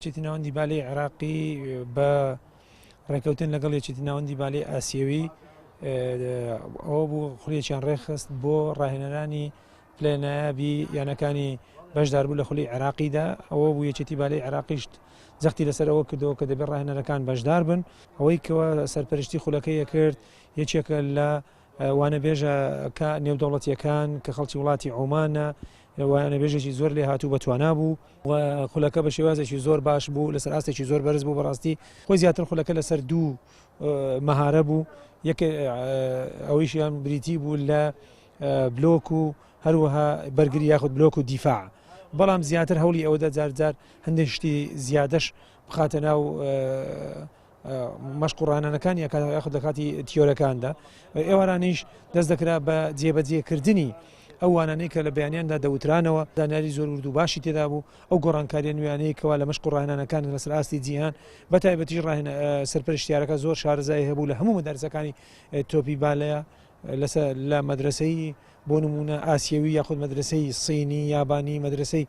چێتی ناوەندی بالەی عێراقی بە ڕێکەوتن لەگەڵ یەکێتی ناوەندی بالەی ئاسیەوی ئەوە بوو خولیێکیان ڕێخست بۆ ڕاهێنەرانی پلەنایابی یانەکانی بەشداربوو لە خولی عێراقیدا. ئەوە بوو یەکێتی بالەی عێراقیش جەختی لەسەرەوە کردەوە کە دەبێت ڕاهێنەرەکان بەشدار بن. ئەوەی کەوە سەرپەرشتی خولەکەیە کرد یەکێکە لە وانەبێژە نێودەوڵەتیەکان کە خەڵکی وڵاتی عۆمانە، وانەبێژێکی زۆر لێ هاتوو بەتوانا بوو و خولەکە بە شێوازێکی زۆر باش بوو، لەسەر ئاستێکی زۆر بەرز بوو. بەڕاستی خۆی زیاتر خولەکە لەسەر دوو مەهارە بوو، یەک ئەوەیشیان بریتی بوو لە بلۆک و هەروەها بەرگری یاخود بلۆک و دیفاع، بەڵام زیاتر هەوڵی ئەوەدا جار هەندێک شتی زیادەش بخاتە ناو مەشق و ڕاهێنانەکان یاخود لە کاتی تیۆرەکاندا. ئێوارانیش دەست دەکرا بە جێبەجێکردنی ئەو وانانەی کە لە بەیانیاندا دەوترانەوە، دانیاری زۆر ورد و باشی تێدا بوو. ئەو گۆڕانکاریە نوێیانەی کەوا لە مەشق و ڕاهێنانەکان لەسەر ئاستی جیهان بەتایبەتیش سەرپەرشتیارەکە زۆر شارەزای هەبوو لە هەموو مەدارسەکانی تۆپی بالەیە لە مەدرسەی بۆ نمونە ئاسیەوی یاخود مەدرسەی سینی، یابانی، مەدرسەی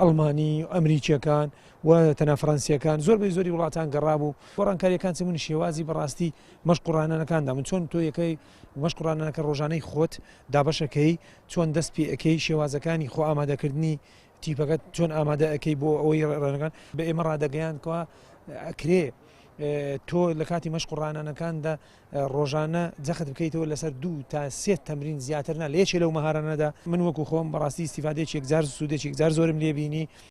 ئەڵمانی، ئەمریکیەکان و تەنیا فەڕەنسیەکان زۆربەی زۆری وڵاتان گەڕابوو. گۆڕانکاریەکان چمونی شێوازی بەڕاستی مەشق و ڕاهێنانەکاندا من چۆن تۆ یەکەی مەشق و ڕاهێنانەکە ڕۆژانەی خۆت دابەشەکەی چۆن دەست پێ ئەەکەی، شێوازەکانی خۆ ئامادەکردنی تیپەکەت چۆن ئامادە ئەەکەی بۆ ئەوەی ڕێنەکان بە ئێمە ڕادەگەیاندکەوە ئەکرێ تۆ لە کاتی مەشق و ڕاهێنانەکاندا ڕۆژانە جەخت بکەیتەوە لەسەر 2 تا 3 تەمرین زیاترنا لە یەکێ لەو مەهارانەدا. من وەکو خۆم بەڕاستی ئیستیفادەیەکی یەکجار سوودێکی یەکجار زۆرم لێبینی.